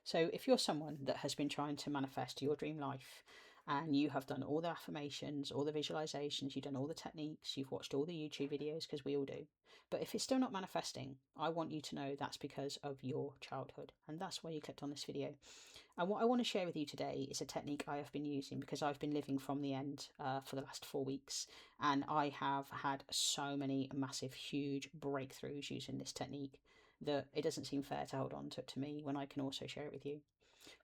So, if you're someone that has been trying to manifest your dream life and you have done all the affirmations, all the visualizations, you've done all the techniques, you've watched all the YouTube videos, because we all do, but if it's still not manifesting, I want you to know that's because of your childhood. And that's why you clicked on this video. And what I want to share with you today is a technique I have been using because I've been living from the end for the last 4 weeks. And I have had so many massive, huge breakthroughs using this technique that it doesn't seem fair to hold on to it to me when I can also share it with you.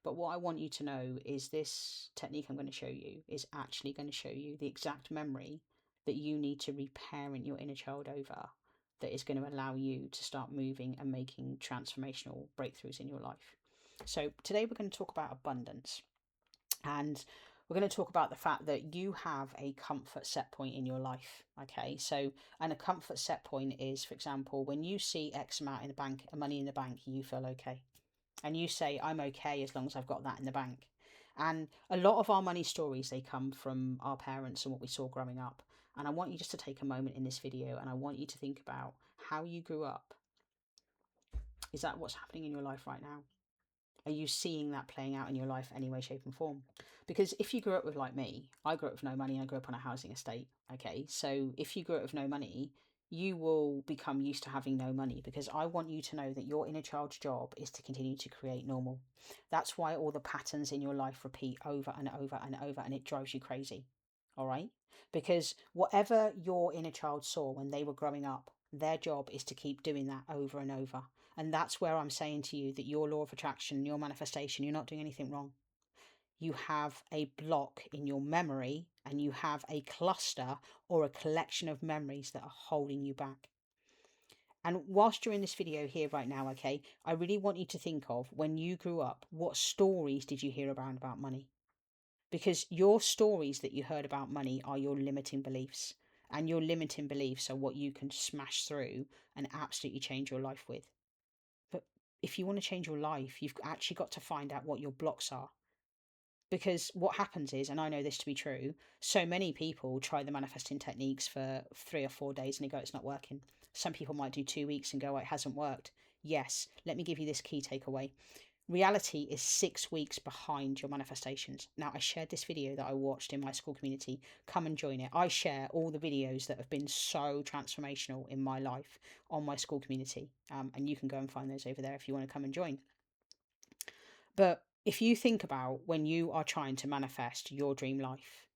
But what I want you to know is this technique I'm going to show you is actually going to show you the exact memory that you need to reparent your inner child over, that is going to allow you to start moving and making transformational breakthroughs in your life. So today we're going to talk about abundance, and we're going to talk about the fact that you have a comfort set point in your life. Okay, so, and a comfort set point is, for example, when you see X amount in the bank, money in the bank, you feel okay, and you say, I'm okay as long as I've got that in the bank. And a lot of our money stories, they come from our parents and what we saw growing up. And I want you just to take a moment in this video and I want you to think about how you grew up. Is that what's happening in your life right now? Are you seeing that playing out in your life any way, shape, and form? Because if you grew up with, like me, I grew up with no money, I grew up on a housing estate. Okay, so if you grew up with no money, you will become used to having no money, because I want you to know that your inner child's job is to continue to create normal. That's why all the patterns in your life repeat over and over and over, and it drives you crazy. All right? Because whatever your inner child saw when they were growing up, their job is to keep doing that over and over. And that's where I'm saying to you that your law of attraction, your manifestation, you're not doing anything wrong. You have a block in your memory and you have a cluster or a collection of memories that are holding you back. And whilst you're in this video here right now, okay, I really want you to think of when you grew up, what stories did you hear about money? Because your stories that you heard about money are your limiting beliefs. And your limiting beliefs are what you can smash through and absolutely change your life with. But if you want to change your life, you've actually got to find out what your blocks are. Because what happens is, and I know this to be true, so many people try the manifesting techniques for 3 or 4 days and they go, it's not working. Some people might do 2 weeks and go, it hasn't worked. Yes, let me give you this key takeaway. Reality is 6 weeks behind your manifestations. Now, I shared this video that I watched in my school community. Come and join it. I share all the videos that have been so transformational in my life on my school community. And you can go and find those over there if you want to come and join. But if you think about when you are trying to manifest your dream life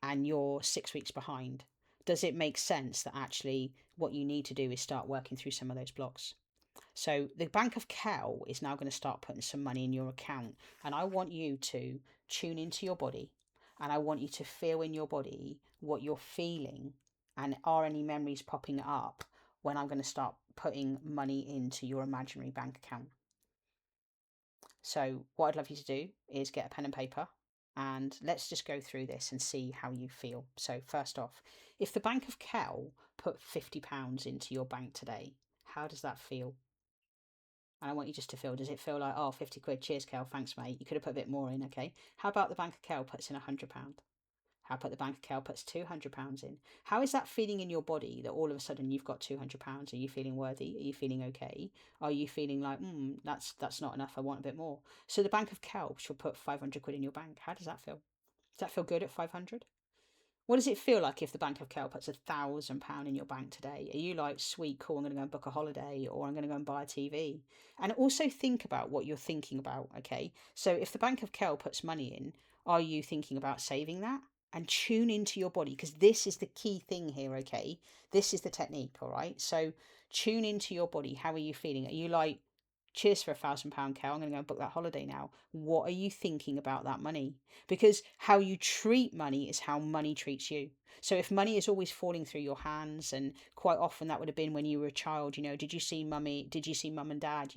and you're 6 weeks behind, does it make sense that actually what you need to do is start working through some of those blocks? So the Bank of Kel is now going to start putting some money in your account. And I want you to tune into your body and I want you to feel in your body what you're feeling, and are any memories popping up when I'm going to start putting money into your imaginary bank account. So what I'd love you to do is get a pen and paper and let's just go through this and see how you feel. So first off, if the Bank of Kel put £50 into your bank today, how does that feel? And I want you just to feel, does it feel like, oh, 50 quid, cheers, Kel, thanks, mate. You could have put a bit more in, okay? How about the Bank of Kel puts in £100? How about the Bank of Kel puts £200 in? How is that feeling in your body that all of a sudden you've got £200? Are you feeling worthy? Are you feeling okay? Are you feeling like, that's not enough, I want a bit more? So the Bank of Kel should put 500 quid in your bank. How does that feel? Does that feel good at 500? What does it feel like if the Bank of Kel puts £1,000 in your bank today? Are you like, sweet, cool, I'm going to go and book a holiday, or I'm going to go and buy a TV? And also think about what you're thinking about, okay? So if the Bank of Kel puts money in, are you thinking about saving that? And tune into your body, because this is the key thing here, okay? This is the technique, all right? So tune into your body. How are you feeling? Are you like, cheers for £1,000, Kel, I'm going to go and book that holiday now? What are you thinking about that money? Because how you treat money is how money treats you. So if money is always falling through your hands, and quite often that would have been when you were a child, did you see mum and dad,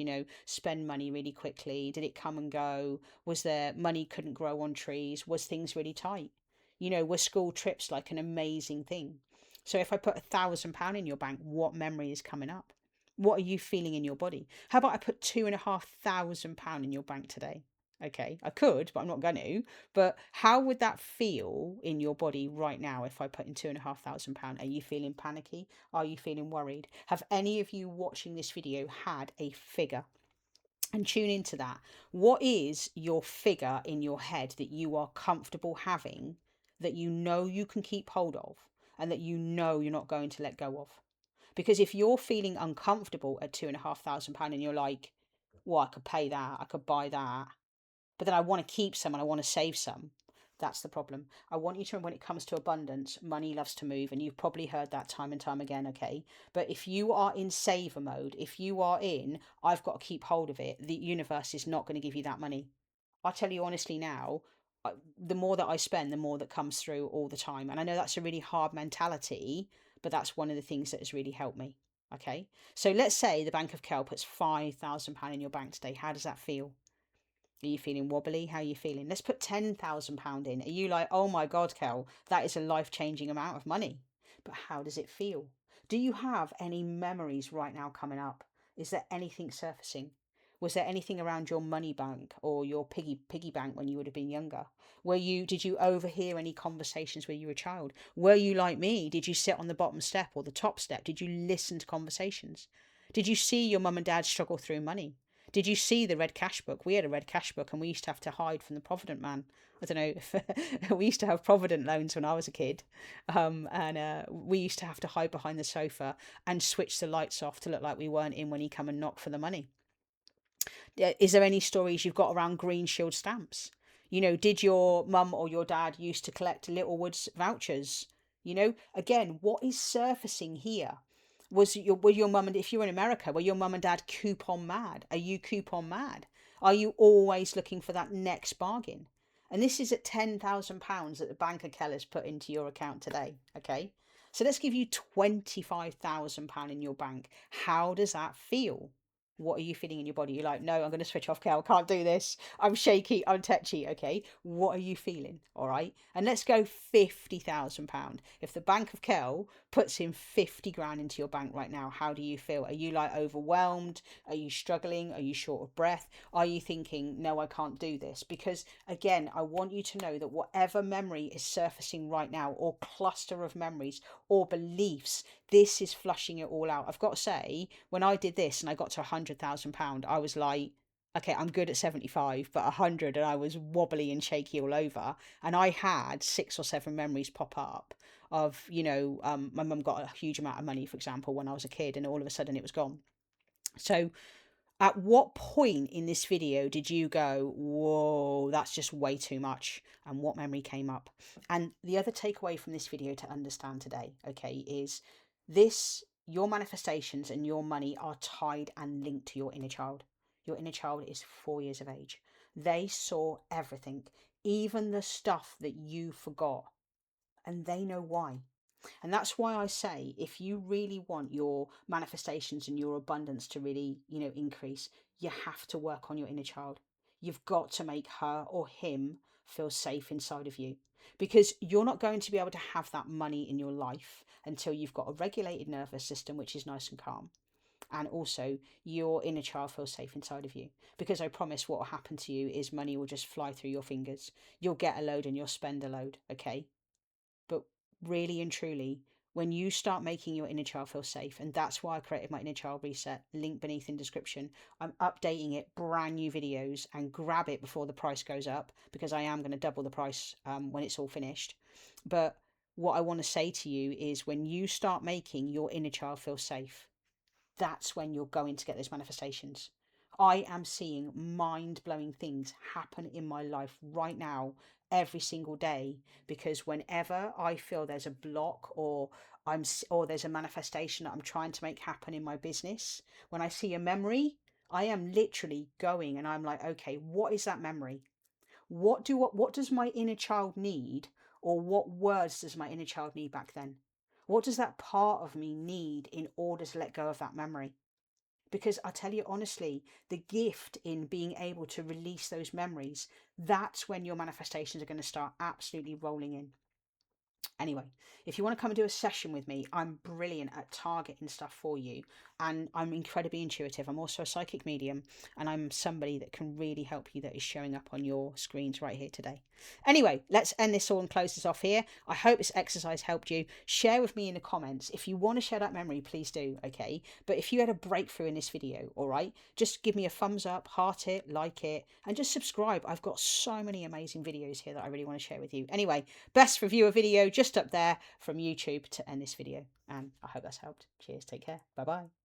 spend money really quickly? Did it come and go? Was there money couldn't grow on trees? Was things really tight? Were school trips like an amazing thing? So if I put £1,000 in your bank, what memory is coming up? What are you feeling in your body? How about I put £2,500 in your bank today? Okay, I could, but I'm not going to. But how would that feel in your body right now if I put in £2,500? Are you feeling panicky? Are you feeling worried? Have any of you watching this video had a figure? and tune into that. What is your figure in your head that you are comfortable having, that you know you can keep hold of, and that you know you're not going to let go of? Because if you're feeling uncomfortable at £2,500 and you're like, well, I could pay that, I could buy that, but then I want to keep some and I want to save some. That's the problem. I want you to remember, when it comes to abundance, money loves to move, and you've probably heard that time and time again, okay? But if you are in saver mode, if you are in, I've got to keep hold of it, the universe is not going to give you that money. I tell you honestly now, the more that I spend, the more that comes through all the time. And I know that's a really hard mentality, but that's one of the things that has really helped me. Okay. So let's say the Bank of Kel puts £5,000 in your bank today. How does that feel? Are you feeling wobbly? How are you feeling? Let's put £10,000 in. Are you like, oh my God, Kel, that is a life-changing amount of money? But how does it feel? Do you have any memories right now coming up? Is there anything surfacing? Was there anything around your money bank or your piggy bank when you would have been younger? Did you overhear any conversations when you were a child? Were you like me? Did you sit on the bottom step or the top step? Did you listen to conversations? Did you see your mum and dad struggle through money? Did you see the red cash book? We had a red cash book and we used to have to hide from the Provident man. I don't know if we used to have Provident loans when I was a kid. And we used to have to hide behind the sofa and switch the lights off to look like we weren't in when he come and knocked for the money. Is there any stories you've got around Green Shield stamps? Did your mum or your dad used to collect Littlewoods vouchers? Again, what is surfacing here? Were your mum and, if you're in America, were your mum and dad coupon mad? Are you coupon mad? Are you always looking for that next bargain? And this is at £10,000 that the Bank of Keller's put into your account today. Okay, so let's give you £25,000 in your bank. How does that feel? What are you feeling in your body? You're like, no, I'm going to switch off, Cal. Can't do this. I'm shaky. I'm tetchy. Okay. What are you feeling? All right. And let's go £50,000. If the Bank of Kel puts in 50 grand into your bank right now, how do you feel? Are you like overwhelmed? Are you struggling? Are you short of breath? Are you thinking, no, I can't do this? Because again, I want you to know that whatever memory is surfacing right now, or cluster of memories or beliefs, this is flushing it all out. I've got to say, when I did this and I got to £100,000, I was like, okay, I'm good at 75, but 100, and I was wobbly and shaky all over. And I had 6 or 7 memories pop up of, my mum got a huge amount of money, for example, when I was a kid, and all of a sudden it was gone. So at what point in this video did you go, whoa, that's just way too much? And what memory came up? And the other takeaway from this video to understand today, okay, is your manifestations and your money are tied and linked to your inner child. Your inner child is 4 years of age. They saw everything, even the stuff that you forgot, and they know why. And that's why I say, if you really want your manifestations and your abundance to really, increase, you have to work on your inner child. You've got to make her or him feel safe inside of you, because you're not going to be able to have that money in your life until you've got a regulated nervous system, which is nice and calm. And also your inner child feels safe inside of you, because I promise what will happen to you is money will just fly through your fingers. You'll get a load and you'll spend a load. Okay. But really and truly, when you start making your inner child feel safe, and that's why I created my inner child reset, link beneath in description. I'm updating it, brand new videos, and grab it before the price goes up, because I am going to double the price when it's all finished. But what I want to say to you is, when you start making your inner child feel safe, that's when you're going to get those manifestations. I am seeing mind-blowing things happen in my life right now, every single day, because whenever I feel there's a block, or there's a manifestation that I'm trying to make happen in my business, when I see a memory, I am literally going and I'm like, okay, what is that memory? What does my inner child need, or what words does my inner child need back then? What does that part of me need in order to let go of that memory? Because I tell you honestly, the gift in being able to release those memories, that's when your manifestations are going to start absolutely rolling in. Anyway, if you want to come and do a session with me, I'm brilliant at targeting stuff for you, and I'm incredibly intuitive. I'm also a psychic medium, and I'm somebody that can really help you, that is showing up on your screens right here today. Anyway, let's end this all and close this off here. I hope this exercise helped you. Share with me in the comments. If you want to share that memory, please do, okay? But if you had a breakthrough in this video, all right, just give me a thumbs up, heart it, like it, and just subscribe. I've got so many amazing videos here that I really want to share with you. Anyway, best reviewer video just up there from YouTube to end this video. And I hope that's helped. Cheers. Take care. Bye-bye.